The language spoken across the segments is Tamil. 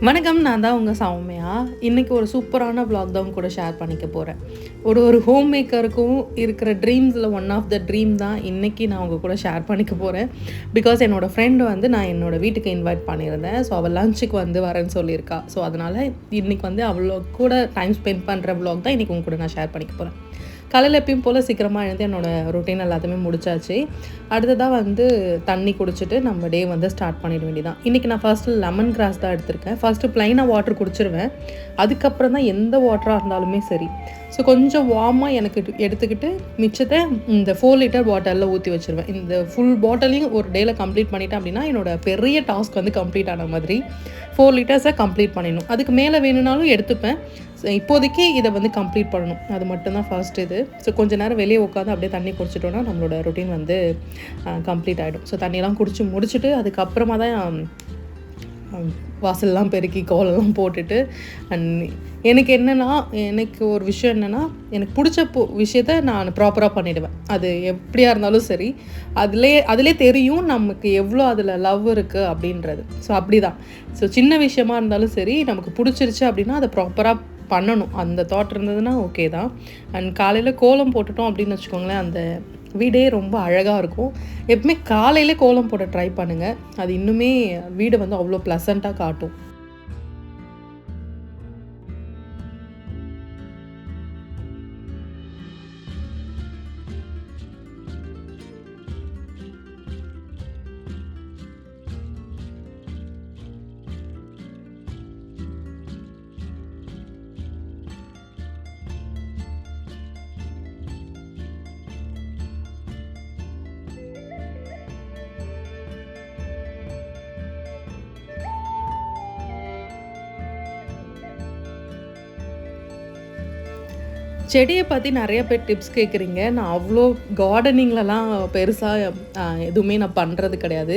வணக்கம். நான் தான் உங்கள் சௌமியா. இன்றைக்கி ஒரு சூப்பரான vlog தான் உங்க கூட ஷேர் பண்ணிக்க போகிறேன். ஒரு ஹோம் மேக்கருக்கும் இருக்கிற ட்ரீம்ஸில் ஒன் ஆஃப் த ட்ரீம் தான் இன்றைக்கி நான் உங்கள் கூட ஷேர் பண்ணிக்க போகிறேன். பிகாஸ் என்னோடய ஃப்ரெண்டு வந்து நான் என்னோடய வீட்டுக்கு இன்வைட் பண்ணியிருந்தேன். ஸோ அவள் லஞ்சுக்கு வந்து வரேன்னு சொல்லியிருக்கா. ஸோ அதனால் இன்றைக்கி வந்து அவ்வளோ கூட டைம் ஸ்பெண்ட் பண்ணுற vlog தான் இன்றைக்கி உங்க கூட நான் ஷேர் பண்ணிக்க போகிறேன். காலையில் எப்பயும் போல் சீக்கிரமாக எழுந்து என்னோடய ரொட்டீன் எல்லாத்தையுமே முடிச்சாச்சு. அடுத்ததாக வந்து தண்ணி குடிச்சிட்டு நம்ம டே வந்து ஸ்டார்ட் பண்ணிட வேண்டியதான். இன்றைக்கி நான் ஃபர்ஸ்ட்டு லெமன் கிராஸ் தான் எடுத்திருக்கேன். ஃபஸ்ட்டு ப்ளைனாக வாட்டர் குடிச்சிருவேன். அதுக்கப்புறம் தான் எந்த வாட்டராக இருந்தாலுமே சரி. ஸோ கொஞ்சம் வார்மாக எனக்கு எடுத்துக்கிட்டு மிச்சத்தை இந்த 4 லிட்டர் பாட்டிலில் ஊற்றி வச்சுருவேன். இந்த ஃபுல் பாட்டிலையும் ஒரு டேயில் கம்ப்ளீட் பண்ணிட்டேன் அப்படின்னா என்னோடய பெரிய டாஸ்க் வந்து கம்ப்ளீட் ஆன மாதிரி. 4 லிட்டர்ஸை கம்ப்ளீட் பண்ணிடணும். அதுக்கு மேலே வேணும்னாலும் எடுத்துப்பேன். ஸோ இப்போதைக்கு இதை வந்து கம்ப்ளீட் பண்ணணும். அது மட்டும்தான் ஃபர்ஸ்ட் இது. ஸோ கொஞ்சம் நேரம் வெளியே உட்காந்து அப்படியே தண்ணி குடிச்சிட்டோன்னா நம்மளோட ரொட்டீன் வந்து கம்ப்ளீட் ஆகிடும். ஸோ தண்ணியெல்லாம் குடிச்சு முடிச்சுட்டு அதுக்கப்புறமா தான் வாசல்லாம் பெருக்கி கோலெல்லாம் போட்டுட்டு எனக்கு என்னென்னா எனக்கு ஒரு விஷயம் என்னென்னா எனக்கு பிடிச்ச விஷயத்த நான் ப்ராப்பராக பண்ணிவிடுவேன். அது எப்படியா இருந்தாலும் சரி. அதிலே தெரியும் நமக்கு எவ்வளோ அதில் லவ் இருக்குது அப்படின்றது. ஸோ அப்படி தான். ஸோ சின்ன விஷயமா இருந்தாலும் சரி நமக்கு பிடிச்சிருச்சு அப்படின்னா அதை ப்ராப்பராக பண்ணணும். அந்த தாட் இருந்ததுன்னா ஓகே தான். அண்ட் காலையில் கோலம் போட்டுட்டோம் அப்படின்னு வச்சுக்கோங்களேன், அந்த வீடே ரொம்ப அழகாக இருக்கும். எப்பவுமே காலையிலே கோலம் போட ட்ரை பண்ணுங்கள். அது இன்னுமே வீடு வந்து அவ்வளோ ப்ளசண்ட்டாக காட்டும். செடியை பற்றி நிறைய பேர் டிப்ஸ் கேட்குறீங்க. நான் அவ்வளோ கார்டனிங்லலாம் பெருசாக எதுவுமே நான் பண்ணுறது கிடையாது.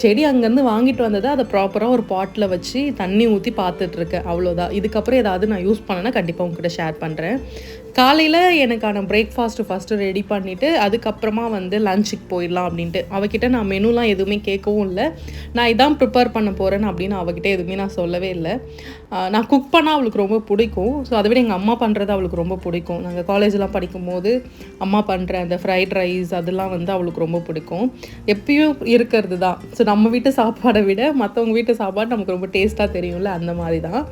செடி அங்கேருந்து வாங்கிட்டு வந்ததை அதை ப்ராப்பராக ஒரு பாட்டில் வச்சு தண்ணி ஊற்றி பார்த்துட்ருக்கேன். அவ்வளோதான். இதுக்கப்புறம் ஏதாவது நான் யூஸ் பண்ணேன்னா கண்டிப்பாக உங்ககிட்ட ஷேர் பண்ணுறேன். காலையில் எனக்கான பிரேக்ஃபாஸ்ட்டு ஃபஸ்ட்டு ரெடி பண்ணிவிட்டு அதுக்கப்புறமா வந்து லஞ்சுக்கு போயிடலாம் அப்படின்ட்டு. அவகிட்ட நான் மெனுலாம் எதுவுமே கேட்கவும் இல்லை. நான் இதான் ப்ரிப்பேர் பண்ண போகிறேன் அப்படின்னு அவகிட்ட எதுவுமே நான் சொல்லவே இல்லை. நான் குக் பண்ணால் அவளுக்கு ரொம்ப பிடிக்கும். ஸோ அதை விட எங்கள் அம்மா பண்ணுறது அவளுக்கு ரொம்ப பிடிக்கும். நாங்கள் காலேஜெலாம் படிக்கும்போது அம்மா பண்ணுற அந்த ஃப்ரைட் ரைஸ் அதெல்லாம் வந்து அவளுக்கு ரொம்ப பிடிக்கும். எப்பயும் இருக்கிறது தான். ஸோ நம்ம வீட்டு சாப்பாடை விட மற்றவங்க வீட்டு சாப்பாடு நமக்கு ரொம்ப டேஸ்ட்டாக தெரியும்ல, அந்த மாதிரி தான்.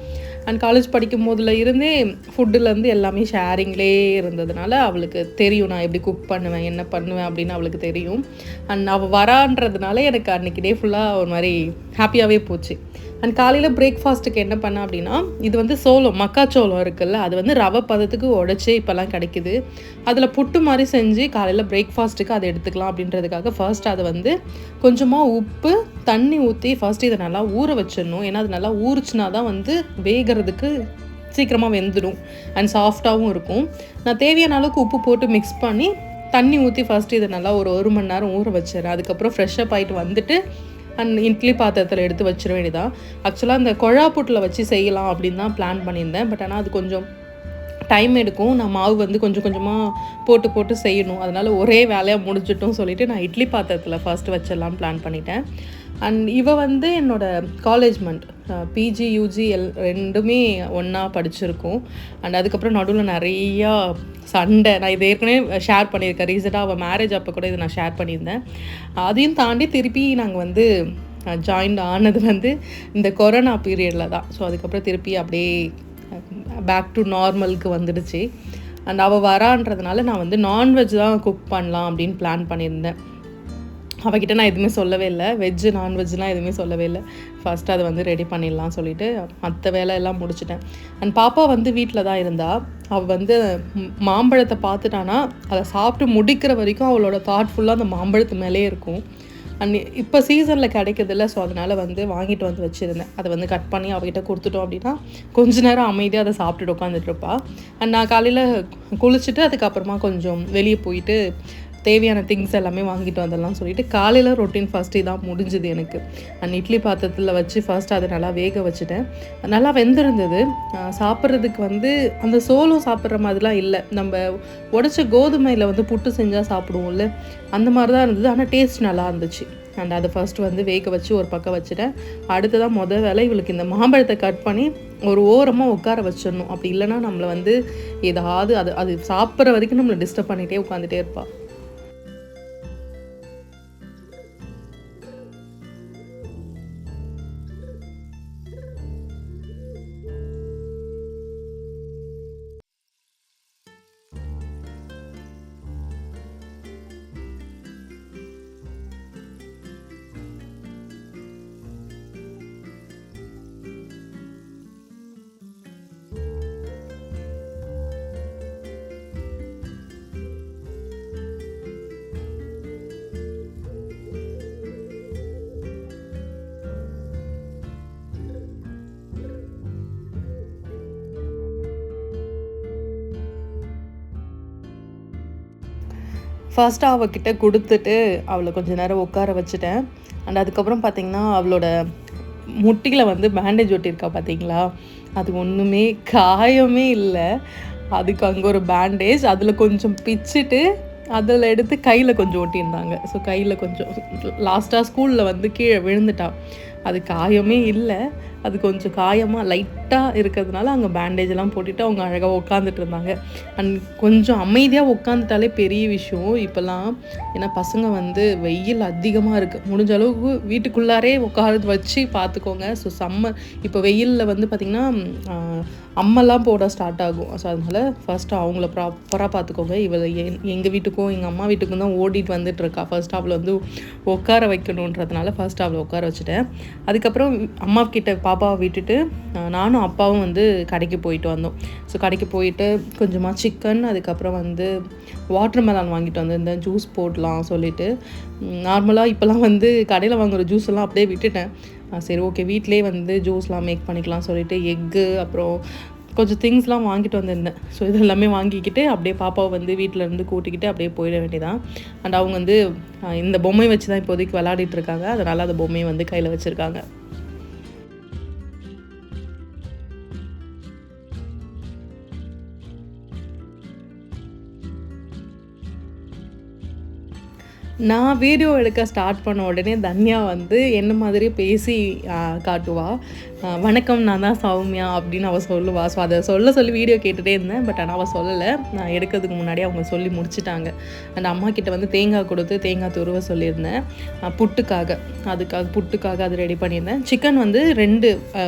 அண்ட் காலேஜ் படிக்கும் போதில் இருந்தே ஃபுட்டுலேருந்து எல்லாமே ஷேரிங்லே இருந்ததுனால அவளுக்கு தெரியும் நான் எப்படி குக் பண்ணுவேன், என்ன பண்ணுவேன் அப்படின்னு அவளுக்கு தெரியும். அண்ட் அவள் வரான்றதுனால எனக்கு அன்றைக்கி டே ஃபுல்லாக ஒரு மாதிரி ஹாப்பியாகவே போச்சு. அண்ட் காலையில் பிரேக்ஃபாஸ்ட்டுக்கு என்ன பண்ணேன் அப்படின்னா, இது வந்து மக்காச்சோளம் இருக்குல்ல, அது வந்து ரவை பதத்துக்கு உடச்சி இப்போல்லாம் கிடைக்குது. அதில் புட்டு மாதிரி செஞ்சு காலையில் பிரேக்ஃபாஸ்ட்டுக்கு அதை எடுத்துக்கலாம் அப்படின்றதுக்காக ஃபர்ஸ்ட் அதை வந்து கொஞ்சமாக உப்பு தண்ணி ஊற்றி ஃபர்ஸ்ட் இதை நல்லா ஊற வச்சிடணும். ஏன்னா அது நல்லா ஊறுச்சுனா தான் வந்து வேகிறதுக்கு சீக்கிரமாக வெந்துடும் அண்ட் சாஃப்டாகவும் இருக்கும். நான் தேவையான அளவுக்கு உப்பு போட்டு மிக்ஸ் பண்ணி தண்ணி ஊற்றி ஃபர்ஸ்ட் இதை நல்லா ஒரு மணி நேரம் ஊற வச்சிடறேன். அதுக்கப்புறம் ஃப்ரெஷ்ஷப் ஆகிட்டு வந்துட்டு அண்ட் இட்லி பாத்திரத்தில் எடுத்து வச்சிட வேண்டியதான். ஆக்சுவலாக அந்த கொழாப்புட்டில் வச்சு செய்யலாம் அப்படின்னு தான் பிளான் பண்ணியிருந்தேன். பட் ஆனால் அது கொஞ்சம் டைம் எடுக்கும். நான் மாவு வந்து கொஞ்சம் கொஞ்சமாக போட்டு செய்யணும். அதனால் ஒரே வேலையாக முடிஞ்சிட்டோம் சொல்லிவிட்டு நான் இட்லி பாத்திரத்தில் ஃபர்ஸ்ட் வச்சிடலாம் பிளான் பண்ணிட்டேன். அண்ட் வந்து என்னோடய காலேஜ்மெண்ட் பிஜி யூஜி ரெண்டுமே ஒன்றா படிச்சிருக்கோம். அண்ட் அதுக்கப்புறம் நடுவில் நிறையா சண்டை. நான் இது ஏற்கனவே ஷேர் பண்ணியிருக்கேன். ரீசெண்டாக அவள் மேரேஜ் அப்போ கூட இதை நான் ஷேர் பண்ணியிருந்தேன். அதையும் தாண்டி திருப்பி நாங்கள் வந்து ஜாயின் ஆனது வந்து இந்த கொரோனா பீரியடில் தான். ஸோ அதுக்கப்புறம் திருப்பி அப்படியே பேக் டு நார்மலுக்கு வந்துடுச்சு. அண்ட் அவள் வரான்றதுனால நான் வந்து நான்வெஜ் தான் குக் பண்ணலாம் அப்படின்னு பிளான் பண்ணியிருந்தேன். அவகிட்ட நான் எதுவுமே சொல்லவே இல்லை. வெஜ்ஜு நான்வெஜ்லாம் எதுவுமே சொல்லவே இல்லை. ஃபர்ஸ்ட் அதை வந்து ரெடி பண்ணிடலாம் சொல்லிவிட்டு மற்ற வேலையெல்லாம் முடிச்சிட்டேன். அண்ட் பாப்பா வந்து வீட்டில் தான் இருந்தாள். அவள் வந்து மாம்பழத்தை பார்த்துட்டானா அதை சாப்பிட்டு முடிக்கிற வரைக்கும் அவளோட தாட் ஃபுல்லாக அந்த மாம்பழத்து மேலே இருக்கும். அண்ட் இப்போ சீசனில் கிடைக்கிறதில்ல. ஸோ அதனால் வந்து வாங்கிட்டு வந்து வச்சுருந்தேன். அதை வந்து கட் பண்ணி அவகிட்ட கொடுத்துட்டோம் அப்படின்னா கொஞ்ச நேரம் அமைதியாக அதை சாப்பிட்டுட்டு உட்காந்துட்ருப்பா. அண்ட் நான் காலையில் குளிச்சுட்டு அதுக்கப்புறமா கொஞ்சம் வெளியே போயிட்டு தேவையான திங்ஸ் எல்லாமே வாங்கிட்டு வந்துடலாம் சொல்லிட்டு காலையில் ரொட்டீன் ஃபஸ்ட்டு இதான் முடிஞ்சுது எனக்கு. அண்ட் இட்லி பாத்திரத்தில் வச்சு ஃபர்ஸ்ட் அதை நல்லா வேக வச்சுட்டேன். நல்லா வெந்திருந்தது. சாப்பிட்றதுக்கு வந்து அந்த சோளம் சாப்பிட்ற மாதிரிலாம் இல்லை. நம்ம உடச்ச கோதுமையில் வந்து புட்டு செஞ்சால் சாப்பிடுவோம்ல, அந்த மாதிரி தான் இருந்தது. ஆனால் டேஸ்ட் நல்லா இருந்துச்சு. அண்ட் அதை ஃபர்ஸ்ட் வந்து வேக வச்சு ஒரு பக்கம் வச்சுட்டேன். அடுத்ததான் வேலை இவளுக்கு இந்த மாம்பழத்தை கட் பண்ணி ஒரு ஓரமாக உட்கார வச்சிடணும். அப்படி இல்லைன்னா நம்மளை வந்து ஏதாவது அது சாப்பிட்ற வரைக்கும் நம்மளை டிஸ்டர்ப் பண்ணிகிட்டே உட்காந்துட்டே இருப்பாள். ஃபர்ஸ்ட்டு அவகிட்ட கொடுத்துட்டு அவளை கொஞ்சம் நேரம் உட்கார வச்சுட்டேன். அண்ட் அதுக்கப்புறம் பார்த்திங்கன்னா அவளோட முட்டியில் வந்து பேண்டேஜ் ஒட்டியிருக்கா பார்த்தீங்களா, அது ஒன்றுமே காயமே இல்லை. அதுக்கு அங்கே ஒரு பேண்டேஜ் அதில் கொஞ்சம் பிச்சுட்டு அதில் எடுத்து கையில் கொஞ்சம் ஒட்டியிருந்தாங்க. ஸோ கையில் கொஞ்சம் லாஸ்ட்டாக ஸ்கூலில் வந்து கீழே விழுந்துட்டான். அது காயமே இல்லை, அது கொஞ்சம் காயமாக லைட்டாக இருக்கிறதுனால அங்கே பேண்டேஜெல்லாம் போட்டுட்டு அவங்க அழகாக உட்காந்துட்டு இருந்தாங்க. அண்ட் கொஞ்சம் அமைதியாக உட்காந்துட்டாலே பெரிய விஷயம் இப்போல்லாம். ஏன்னா பசங்க வந்து வெயில் அதிகமாக இருக்குது, முடிஞ்ச அளவுக்கு வீட்டுக்குள்ளாரே உட்காரது வச்சு பார்த்துக்கோங்க. ஸோ சம்மர் இப்போ வெயிலில் வந்து பார்த்திங்கன்னா அம்மெல்லாம் போட ஸ்டார்ட் ஆகும். ஸோ அதனால் ஃபஸ்ட்டு அவங்கள ப்ராப்பராக பார்த்துக்கோங்க. இவளை எங்கள் வீட்டுக்கும் எங்கள் அம்மா வீட்டுக்கும் தான் ஓடிட்டு வந்துட்டுருக்கா. ஃபர்ஸ்ட் அவளை வந்து உட்கார வைக்கணுன்றதுனால ஃபர்ஸ்ட் அவளை உட்கார வச்சுட்டேன். அதுக்கப்புறம் அம்மா கிட்ட பாப்பாவை விட்டுட்டு நானும் அப்பாவும் வந்து கடைக்கு போயிட்டு வந்தோம். ஸோ கடைக்கு போயிட்டு கொஞ்சமாக சிக்கன், அதுக்கப்புறம் வந்து வாட்டர் மெலான் வாங்கிட்டு வந்திருந்தேன், ஜூஸ் போடலாம் சொல்லிவிட்டு. நார்மலாக இப்போலாம் வந்து கடையில் வாங்குகிற ஜூஸ் எல்லாம் அப்படியே விட்டுட்டேன். சரி ஓகே வீட்டிலே வந்து ஜூஸ்லாம் மேக் பண்ணிக்கலாம் சொல்லிவிட்டு எக்கு அப்புறம் கொஞ்சம் திங்ஸ்லாம் வாங்கிட்டு வந்திருந்தேன். ஸோ இது எல்லாமே வாங்கிக்கிட்டு அப்படியே பாப்பாவை வந்து வீட்டிலேருந்து கூட்டிக்கிட்டு அப்படியே போயிட வேண்டியதான். அண்ட் அவங்க வந்து இந்த பொம்மையை வச்சு தான் இப்போதைக்கு விளையாடிட்டு இருக்காங்க. அதனால் அந்த பொம்மையை வந்து கையில் வச்சுருக்காங்க. நான் வீடியோ எடுக்க ஸ்டார்ட் பண்ண உடனே தன்யா வந்து என்ன மாதிரியே பேசி காட்டுவா. வணக்கம், நான் தான் சௌமியா அப்படின்னு அவள் சொல்லுவாள். ஸோ அதை சொல்லி வீடியோ கேட்டுகிட்டே இருந்தேன். பட் ஆனால் அவள் சொல்லலை, நான் எடுக்கிறதுக்கு முன்னாடி அவங்க சொல்லி முடிச்சிட்டாங்க. அந்த அம்மா கிட்ட வந்து தேங்காய் கொடுத்து தேங்காய் துருவ சொல்லியிருந்தேன் புட்டுக்காக அது ரெடி பண்ணியிருந்தேன். சிக்கன் வந்து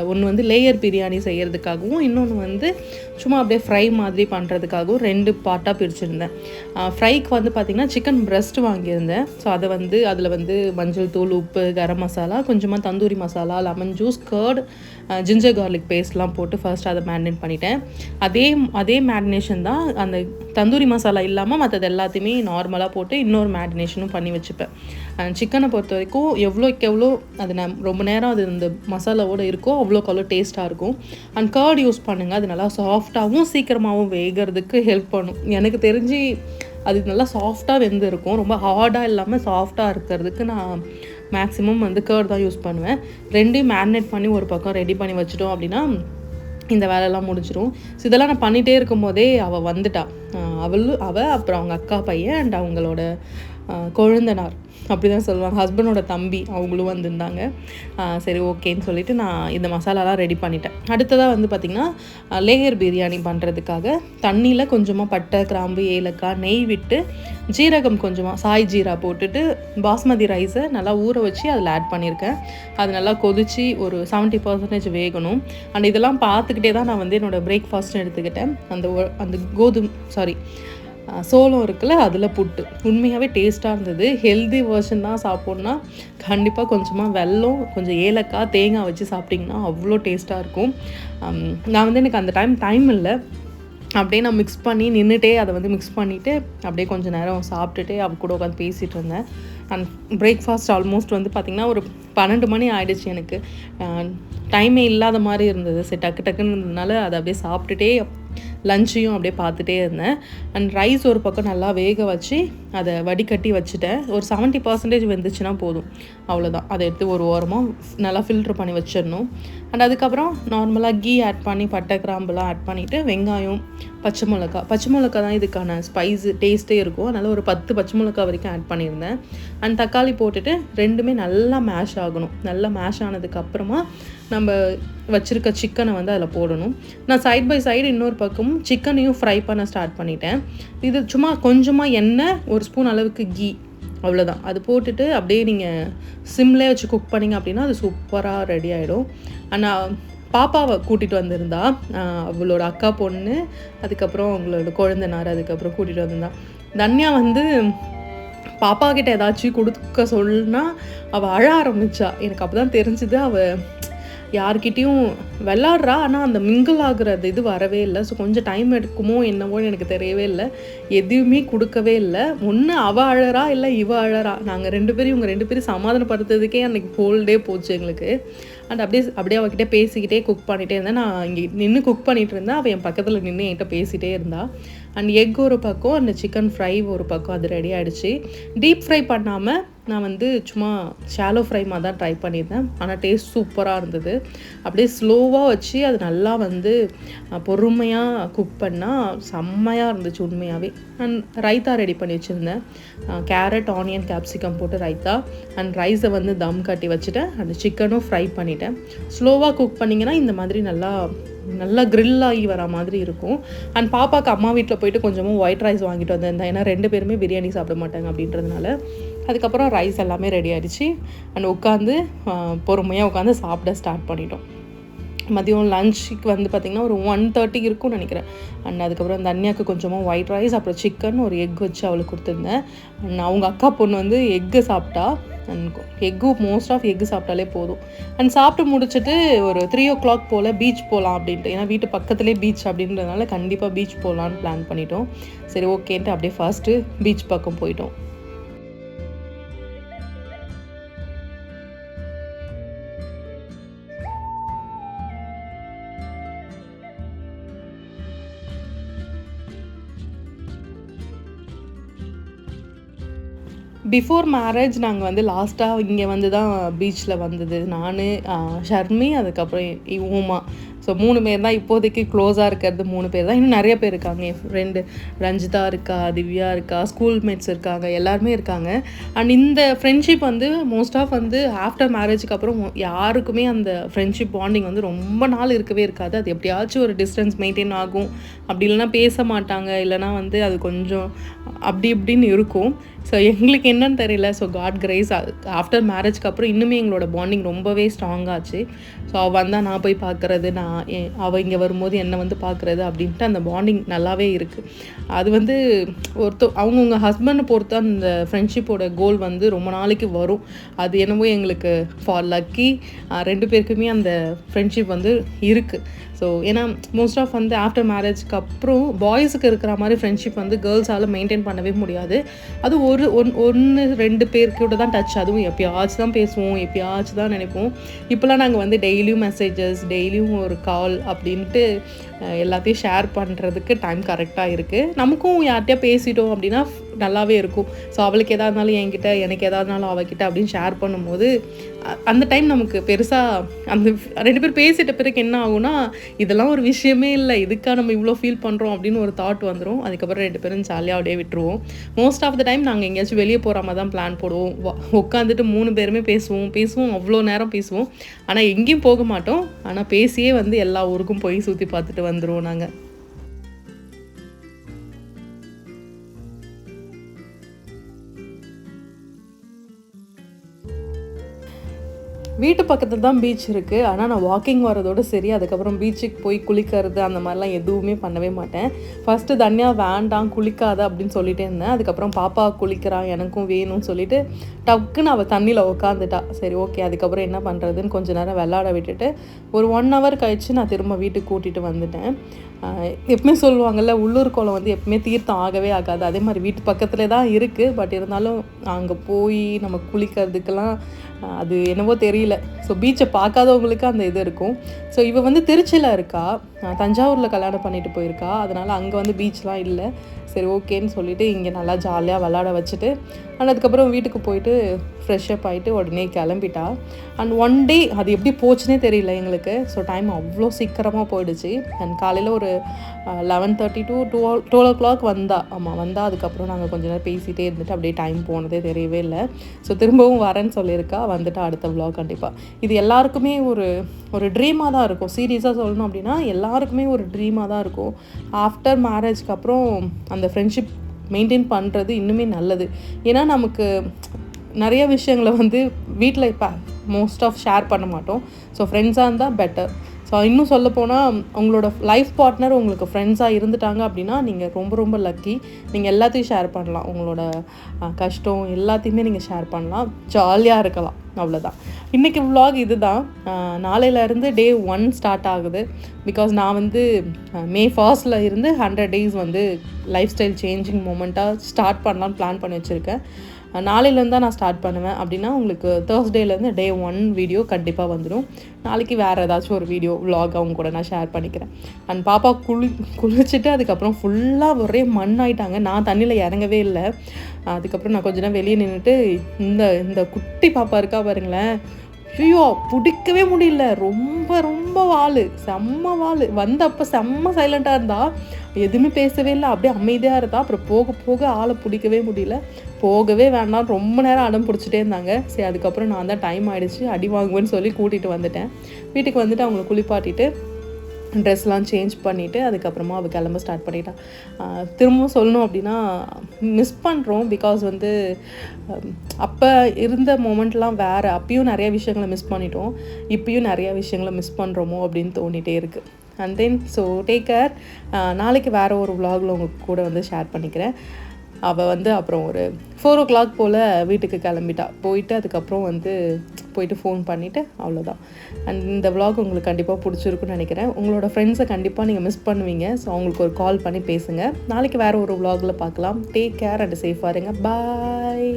ஒன்று வந்து லேயர் பிரியாணி செய்கிறதுக்காகவும், இன்னொன்று வந்து சும்மா அப்படியே ஃப்ரை மாதிரி பண்ணுறதுக்காகவும் 2 பார்ட்டாக பிரிச்சுருந்தேன். ஃப்ரைக்கு வந்து பார்த்திங்கன்னா சிக்கன் பிரெஸ்ட் வாங்கியிருந்தேன். ஸோ அதை வந்து அதில் வந்து மஞ்சள் தூள், உப்பு, கரம் மசாலா, கொஞ்சமாக tandoori masala, lemon juice, curd, ginger garlic பேஸ்ட்லாம் போட்டு ஃபர்ஸ்ட் அதை மேரினேட் பண்ணிட்டேன். அதே மேரினேஷன் தான் அந்த தந்தூரி மசாலா இல்லாமல் மற்றது எல்லாத்தையுமே நார்மலாக போட்டு இன்னொரு மேரினேஷனும் பண்ணி வச்சுப்பேன். சிக்கனை பொறுத்த வரைக்கும் எவ்வளோக்கு எவ்வளோ அது ரொம்ப நேரம் அது இந்த மசாலாவோடு இருக்கோ அவ்வளோக்கு அவ்வளோ டேஸ்ட்டாக இருக்கும். அண்ட் கர்ட் யூஸ் பண்ணுங்கள், அது நல்லா சாஃப்டாகவும் சீக்கிரமாகவும் வேகிறதுக்கு ஹெல்ப் பண்ணும். எனக்கு தெரிஞ்சு அது நல்லா சாஃப்டாக வெந்து இருக்கும். ரொம்ப ஹார்டாக இல்லாமல் சாஃப்டாக இருக்கிறதுக்கு நான் மேக்ஸிமம் வந்து கர்ட் தான் யூஸ் பண்ணுவேன். 2யும் மேரினேட் பண்ணி ஒரு பக்கம் ரெடி பண்ணி வச்சுட்டோம் அப்படின்னா இந்த வேலையெல்லாம் முடிஞ்சிடும். ஸோ இதெல்லாம் நான் பண்ணிகிட்டே இருக்கும் போதே அவள் வந்துட்டாள். அவள் அப்புறம் அவங்க அக்கா பையன் அண்ட் அவங்களோட கொழுந்தனார் அப்படி தான் சொல்லுவாங்க, ஹஸ்பண்டோட தம்பி, அவங்களும் வந்திருந்தாங்க. சரி ஓகேன்னு சொல்லிவிட்டு நான் இந்த மசாலாலாம் ரெடி பண்ணிட்டேன். அடுத்ததாக வந்து பார்த்திங்கன்னா லேயர் பிரியாணி பண்ணுறதுக்காக தண்ணியில் கொஞ்சமாக பட்டை, கிராம்பு, ஏலக்காய், நெய் விட்டு ஜீரகம் கொஞ்சமாக சாய் ஜீரா போட்டுட்டு பாஸ்மதி ரைஸை நல்லா ஊற வச்சு அதில் ஆட் பண்ணியிருக்கேன். அது நல்லா கொதித்து ஒரு 70% வேகணும். அண்ட் இதெல்லாம் பார்த்துக்கிட்டே தான் நான் வந்து என்னோடய பிரேக்ஃபாஸ்ட்னு எடுத்துக்கிட்டேன். அந்த சோளம் இருக்குல்ல, அதில் புட்டு உண்மையாகவே டேஸ்ட்டாக இருந்தது. ஹெல்தி வெர்ஷன் தான் சாப்பிட்ணுன்னா கண்டிப்பாக கொஞ்சமாக வெல்லம், கொஞ்சம் ஏலக்காய், தேங்காய் வச்சு சாப்பிட்டிங்கன்னா அவ்வளோ டேஸ்ட்டாக இருக்கும். நான் வந்து எனக்கு அந்த டைம் இல்லை, அப்படியே நான் மிக்ஸ் பண்ணி நின்றுட்டே அதை வந்து மிக்ஸ் பண்ணிவிட்டு அப்படியே கொஞ்சம் நேரம் சாப்பிட்டுட்டே அவ கூட உட்காந்து பேசிகிட்டு இருந்தேன். அண்ட் பிரேக்ஃபாஸ்ட் ஆல்மோஸ்ட் வந்து பார்த்திங்கன்னா ஒரு 12 மணி ஆகிடுச்சு. எனக்கு டைமே இல்லாத மாதிரி இருந்தது. சரி டக்குன்னு இருந்ததுனால அதை அப்படியே சாப்பிட்டுட்டே லஞ்சையும் அப்படியே பார்த்துட்டே இருந்தேன். அண்ட் ரைஸ் ஒரு பக்கம் நல்லா வேக வச்சு அதை வடிகட்டி வச்சுட்டேன். ஒரு 70% வெந்துச்சுன்னா போதும், அவ்வளோதான். அதை எடுத்து ஒரு ஓரமாக நல்லா ஃபில்ட்ரு பண்ணி வச்சிடணும். அண்ட் அதுக்கப்புறம் நார்மலாக கீ ஆட் பண்ணி பட்டை, கிராம்புலாம் ஆட் பண்ணிவிட்டு வெங்காயம், பச்சை மிளகா தான் இதுக்கான ஸ்பைஸு டேஸ்ட்டே இருக்கும். அதனால் ஒரு 10 பச்சை மிளகா வரைக்கும் ஆட் பண்ணியிருந்தேன். அண்ட் தக்காளி போட்டுட்டு ரெண்டுமே நல்லா மேஷ் ஆகணும். நல்லா மேஷ் ஆனதுக்கப்புறமா நம்ம வச்சுருக்க சிக்கனை வந்து அதில் போடணும். நான் சைட் பை சைடு இன்னொரு பக்கமும் சிக்கனையும் ஃப்ரை பண்ண ஸ்டார்ட் பண்ணிட்டேன். இது சும்மா கொஞ்சமாக எண்ணெய், ஒரு ஸ்பூன் அளவுக்கு கீ, அவ்வளோதான். அது போட்டுட்டு அப்படியே நீங்கள் சிம்லே வச்சு குக் பண்ணிங்க அப்படின்னா அது சூப்பராக ரெடி ஆகிடும். ஆனால் பாப்பாவை கூட்டிகிட்டு வந்திருந்தா, அவளோட அக்கா பொண்ணு, அதுக்கப்புறம் அவங்களோட குழந்தைனார், அதுக்கப்புறம் கூட்டிகிட்டு வந்திருந்தா. தன்யா வந்து பாப்பா கிட்ட ஏதாச்சும் கொடுக்க சொல்லுனா அவள் அழ ஆரம்பித்தா. எனக்கு அப்போ தான் தெரிஞ்சுது அவள் யார்கிட்டையும் விளாட்றா, ஆனால் அந்த மிங்கிள் ஆகுறது இது வரவே இல்லை. ஸோ கொஞ்சம் டைம் எடுக்குமோ என்னவோ எனக்கு தெரியவே இல்லை. எதுவுமே கொடுக்கவே இல்லை. ஒன்று அவள் அழறா, இல்லை இவ அழறா. நாங்கள் 2 பேரும் இவங்க 2 பேரும் சமாதானப்படுத்துறதுக்கே அன்றைக்கி ஹோல் டே போச்சு எங்களுக்கு. அண்ட் அப்படியே அவகிட்ட பேசிக்கிட்டே குக் பண்ணிகிட்டே இருந்தேன். நான் இங்கே நின்று குக் பண்ணிகிட்டு இருந்தேன். அவள் என் பக்கத்தில் நின்று என்கிட்ட பேசிகிட்டே இருந்தா. அண்ட் எக் ஒரு பக்கம், அந்த சிக்கன் ஃப்ரை ஒரு பக்கம், அது ரெடி ஆகிடுச்சு. டீப் ஃப்ரை பண்ணாமல் நான் வந்து சும்மா ஷாலோ ஃப்ரை மாதிரி தான் ட்ரை பண்ணியிருந்தேன். ஆனால் டேஸ்ட் சூப்பராக இருந்தது. அப்படியே ஸ்லோவாக வச்சு அது நல்லா வந்து பொறுமையாக குக் பண்ணால் செம்மையாக இருந்துச்சு உண்மையாகவே. அண்ட் ரைத்தா ரெடி பண்ணி வச்சுருந்தேன். கேரட், ஆனியன், கேப்சிகம் போட்டு ரைத்தா. அண்ட் ரைஸை வந்து தம் கட்டி வச்சுட்டேன். அந்த சிக்கனும் ஃப்ரை பண்ணிட்டேன். ஸ்லோவாக குக் பண்ணிங்கன்னா இந்த மாதிரி நல்லா க்ரில் ஆகி வர மாதிரி இருக்கும். அண்ட் பாப்பாவுக்கு அம்மா வீட்டில் போயிட்டு கொஞ்சமாக ஒயிட் ரைஸ் வாங்கிட்டு வந்திருந்தேன். ஏன்னா 2 பேருமே பிரியாணி சாப்பிட மாட்டாங்க அப்படின்றதுனால. அதுக்கப்புறம் ரைஸ் எல்லாமே ரெடி ஆகிடுச்சு. அண்ட் பொறுமையாக உட்காந்து சாப்பிட ஸ்டார்ட் பண்ணிட்டோம். மதியம் லஞ்சுக்கு வந்து பார்த்திங்கன்னா ஒரு 1:30 இருக்கும்னு நினைக்கிறேன். அண்ட் அதுக்கப்புறம் தன்யாவுக்கு கொஞ்சமாக ஒயிட் ரைஸ், அப்புறம் சிக்கன், ஒரு எக் வச்சு அவளுக்கு கொடுத்துருந்தேன். அண்ட் அவங்க அக்கா பொண்ணு வந்து எக்கு சாப்பிட்டா. அண்ட் மோஸ்ட் ஆஃப் எக்கு சாப்பிட்டாலே போதும். அண்ட் சாப்பிட்டு முடிச்சுட்டு ஒரு 3 o'clock போல் பீச் போகலாம் அப்படின்ட்டு, ஏன்னா வீட்டு பக்கத்துலேயே பீச் அப்படின்றதுனால கண்டிப்பாக பீச் போகலான்னு பிளான் பண்ணிட்டோம். சரி ஓகேன்ட்டு அப்படியே ஃபர்ஸ்ட்டு பீச் பக்கம் போயிட்டோம். பிஃபோர் மேரேஜ் நாங்கள் வந்து லாஸ்ட்டாக இங்கே வந்து தான் பீச்சில் வந்தது. நான், ஷர்மி, அதுக்கப்புறம் உமா. ஸோ 3 பேர் தான் இப்போதைக்கு க்ளோஸாக இருக்கிறது. 3 பேர் தான். இன்னும் நிறைய பேர் இருக்காங்க. என் ஃப்ரெண்டு ரஞ்சிதா இருக்கா, திவ்யா இருக்கா, ஸ்கூல் மேட்ஸ் இருக்காங்க, எல்லாருமே இருக்காங்க. அண்ட் இந்த ஃப்ரெண்ட்ஷிப் வந்து மோஸ்ட் ஆஃப் வந்து ஆஃப்டர் மேரேஜுக்கு அப்புறம் யாருக்குமே அந்த ஃப்ரெண்ட்ஷிப் பாண்டிங் வந்து ரொம்ப நாள் இருக்கவே இருக்காது. அது எப்படியாச்சும் ஒரு டிஸ்டன்ஸ் மெயின்டைன் ஆகும். அப்படி இல்லைனா பேச மாட்டாங்க, இல்லைனா வந்து அது கொஞ்சம் அப்படி இப்படின்னு இருக்கும். ஸோ எங்களுக்கு என்னன்னு தெரியல. ஸோ காட் கிரேஸ் ஆஃப்டர் மேரேஜ்க்கு அப்புறம் இன்னுமே எங்களோட பாண்டிங் ரொம்பவே ஸ்ட்ராங்காச்சு. ஸோ அவள் வந்தால் நான் போய் பார்க்குறது, அவள் இங்கே வரும்போது என்னை வந்து பார்க்குறது அப்படின்ட்டு அந்த பாண்டிங் நல்லாவே இருக்குது. அது வந்து அவங்கவுங்க ஹஸ்பண்டை பொறுத்து அந்த ஃப்ரெண்ட்ஷிப்போட கோல் வந்து ரொம்ப நாளைக்கு வரும். அது என்னவோ எங்களுக்கு ஃபார் லக்கி 2 பேருக்குமே அந்த ஃப்ரெண்ட்ஷிப் வந்து இருக்குது. ஸோ ஏன்னா மோஸ்ட் ஆஃப் வந்து ஆஃப்டர் மேரேஜ்க்கு அப்புறம் பாய்ஸுக்கு இருக்கிற மாதிரி ஃப்ரெண்ட்ஷிப் வந்து கேர்ள்ஸால் மெயின்டைன் பண்ணவே முடியாது. அது 1-2 பேர்கிட்ட தான் டச். அதுவும் எப்பயாச்சும் தான் பேசுவோம், எப்பயாச்சும் தான் நினைப்போம். இப்போலாம் நாங்கள் வந்து டெய்லியும் மெசேஜஸ், டெய்லியும் ஒரு கால் அப்படின்ட்டு எல்லாத்தையும் ஷேர் பண்ணுறதுக்கு டைம் கரெக்டாக இருக்குது. நமக்கும் யார்கிட்டயா பேசிட்டோம் அப்படின்னா நல்லாவே இருக்கும். ஸோ அவளுக்கு எதாக இருந்தாலும் என்கிட்ட, எனக்கு எதாக இருந்தாலும் அவகிட்ட அப்படின்னு ஷேர் பண்ணும்போது அந்த டைம் நமக்கு பெருசாக அந்த 2 பேர் பேசிட்ட பிறகு என்ன ஆகும்னா, இதெல்லாம் ஒரு விஷயமே இல்லை, இதுக்காக நம்ம இவ்வளோ ஃபீல் பண்ணுறோம் அப்படின்னு ஒரு தாட் வந்துடும். அதுக்கப்புறம் 2 பேரும் ஜாலியாக அப்படியே விட்டுருவோம். மோஸ்ட் ஆஃப் த டைம் நாங்கள் எங்கேயாச்சும் வெளியே போகிற மாதிரி தான் பிளான் போடுவோம். உட்காந்துட்டு 3 பேருமே பேசுவோம், அவ்வளோ நேரம் பேசுவோம். ஆனால் எங்கேயும் போக மாட்டோம். ஆனால் பேசியே வந்து எல்லா ஊருக்கும் போய் சுற்றி பார்த்துட்டு வந்துடுவோம் நாங்கள். வீட்டு பக்கத்தில் தான் பீச் இருக்குது. ஆனால் நான் வாக்கிங் வரதோடு சரி, அதுக்கப்புறம் பீச்சுக்கு போய் குளிக்கிறது அந்த மாதிரிலாம் எதுவுமே பண்ணவே மாட்டேன். ஃபஸ்ட்டு தனியா வேண்டாம் குளிக்காத அப்படின்னு சொல்லிகிட்டே இருந்தேன். அதுக்கப்புறம் பாப்பா குளிக்கிறான், எனக்கும் வேணும்னு சொல்லிவிட்டு டக்குன்னு அவள் தண்ணியில் உட்காந்துட்டா. சரி ஓகே, அதுக்கப்புறம் என்ன பண்ணுறதுன்னு கொஞ்சம் நேரம் விளாட விட்டுட்டு ஒரு 1 hour கழித்து நான் திரும்ப வீட்டுக்கு கூட்டிகிட்டு வந்துட்டேன். எப்பவுமே சொல்லுவாங்கள்ல, உள்ளூர் குளம் வந்து எப்பவுமே தீர்த்தம் ஆகவே ஆகாது. அதே மாதிரி வீட்டு பக்கத்தில் தான் இருக்குது. பட் இருந்தாலும் அங்கே போய் நம்ம குளிக்கிறதுக்கெல்லாம் அது என்னவோ தெரியல, தெரியல. ஸோ பீச்சை பார்க்காதவங்களுக்கு அந்த இது இருக்கும். ஸோ இவ வந்து திருச்சியில் இருக்கா, தஞ்சாவூரில் கல்யாணம் பண்ணிட்டு போயிருக்கா. அதனால் அங்கே வந்து பீச்லாம் இல்லை. சரி ஓகேன்னு சொல்லிவிட்டு இங்கே நல்லா ஜாலியாக விளாட வச்சுட்டு அதுக்கப்புறம் வீட்டுக்கு போயிட்டு ஃப்ரெஷ்அப் ஆகிட்டு உடனே கிளம்பிட்டா. அண்ட் ஒன் டே அது எப்படி போச்சுன்னே தெரியல எங்களுக்கு. ஸோ டைம் அவ்வளோ சீக்கிரமாக போயிடுச்சு. அண்ட் காலையில் ஒரு 11:30 to 12 o'clock வந்தால் அதுக்கப்புறம் நாங்கள் கொஞ்ச நேரம் பேசிகிட்டே இருந்துட்டு அப்படியே டைம் போனதே தெரியவே இல்லை. ஸோ திரும்பவும் வரேன்னு சொல்லியிருக்கா. வந்துட்டு அடுத்த vlog கண்டிப்பாக. இது எல்லாருக்குமே ஒரு ட்ரீமாக தான் இருக்கும். சீரியஸாக சொல்லணும் அப்படின்னா எல்லாருக்குமே ஒரு ட்ரீமாக தான் இருக்கும். ஆஃப்டர் மேரேஜ்க்கு அப்புறம் அந்த ஃப்ரெண்ட்ஷிப் மெயின்டைன் பண்ணுறது இன்னுமே நல்லது. ஏன்னா நமக்கு நிறைய விஷயங்களை வந்து வீட்டில் இப்போ மோஸ்ட் ஆஃப் ஷேர் பண்ண மாட்டோம். ஸோ ஃப்ரெண்ட்ஸாக இருந்தால் பெட்டர். ஸோ இன்னும் சொல்லப்போனால் உங்களோட லைஃப் பார்ட்னர் உங்களுக்கு ஃப்ரெண்ட்ஸாக இருந்துட்டாங்க அப்படின்னா நீங்கள் ரொம்ப ரொம்ப லக்கி. நீங்கள் எல்லாத்தையும் ஷேர் பண்ணலாம். உங்களோட கஷ்டம் எல்லாத்தையுமே நீங்கள் ஷேர் பண்ணலாம். ஜாலியாக இருக்கலாம். அவ்வளோதான். இன்றைக்கி vlog இது தான். நாளையிலேருந்து Day 1 ஸ்டார்ட் ஆகுது. பிகாஸ் நான் வந்து May 1st இருந்து 100 days வந்து லைஃப் ஸ்டைல் சேஞ்சிங் மூமெண்ட்டாக ஸ்டார்ட் பண்ணலான்னு பிளான் பண்ணி வச்சுருக்கேன். நாளையிலேருந்து தான் நான் ஸ்டார்ட் பண்ணுவேன். அப்படின்னா உங்களுக்கு Thursdayலேருந்து Day 1 வீடியோ கண்டிப்பாக வந்துடும். நாளைக்கு வேறு ஏதாச்சும் ஒரு வீடியோ vlog அவங்க கூட நான் ஷேர் பண்ணிக்கிறேன். அண்ட் பாப்பா குளிச்சுட்டு அதுக்கப்புறம் ஃபுல்லாக ஒரே மண் ஆகிட்டாங்க. நான் தண்ணியில் இறங்கவே இல்லை. அதுக்கப்புறம் நான் கொஞ்ச நேரம் வெளியே நின்றுட்டு இந்த குட்டி பாப்பா இருக்கா பாருங்களேன், ஐயோ பிடிக்கவே முடியல. ரொம்ப ரொம்ப செம்ம வந்தப்போ செம்ம சைலண்ட்டாக இருந்தா, எதுவுமே பேசவே இல்லை, அப்படியே அமைதியாக இருந்தா. அப்புறம் போக போக ஆளை பிடிக்கவே முடியல. போகவே வேண்டாம் ரொம்ப நேரம் அடம் பிடிச்சிட்டே இருந்தாங்க. சரி அதுக்கப்புறம் நான் தான் டைம் ஆகிடுச்சு அடி வாங்குவேன்னு சொல்லி கூட்டிகிட்டு வந்துட்டேன். வீட்டுக்கு வந்துட்டு அவங்களை குளிப்பாட்டிட்டு ட்ரெஸ்லாம் சேஞ்ச் பண்ணிவிட்டு அதுக்கப்புறமா அவள் கிளம்ப ஸ்டார்ட் பண்ணிட்டான். திரும்பவும் சொல்லணும் அப்படின்னா மிஸ் பண்ணுறோம். பிகாஸ் வந்து அப்போ இருந்த மொமெண்ட்லாம் வேறு. அப்பயும் நிறைய விஷயங்களை மிஸ் பண்ணிட்டோம். இப்பயும் நிறைய விஷயங்களை மிஸ் பண்ணுறோமோ அப்படின்னு தோணிகிட்டே இருக்குது. And then so take care. நாளைக்கு வேறு ஒரு vlogல உங்கள் கூட வந்து ஷேர் பண்ணிக்கிறேன். அவள் வந்து அப்புறம் ஒரு 4 o'clock போல் வீட்டுக்கு கிளம்பிட்டா. போயிட்டு அதுக்கப்புறம் வந்து போயிட்டு ஃபோன் பண்ணிவிட்டு அவ்வளோதான். அண்ட் இந்த vlog உங்களுக்கு கண்டிப்பாக பிடிச்சிருக்குன்னு நினைக்கிறேன். உங்களோட ஃப்ரெண்ட்ஸை கண்டிப்பாக நீங்கள் மிஸ் பண்ணுவீங்க. ஸோ அவங்களுக்கு ஒரு கால் பண்ணி பேசுங்க. நாளைக்கு வேறு ஒரு vlogல பார்க்கலாம். டேக் கேர் அண்ட் சேஃபாக இருங்க. பாய்.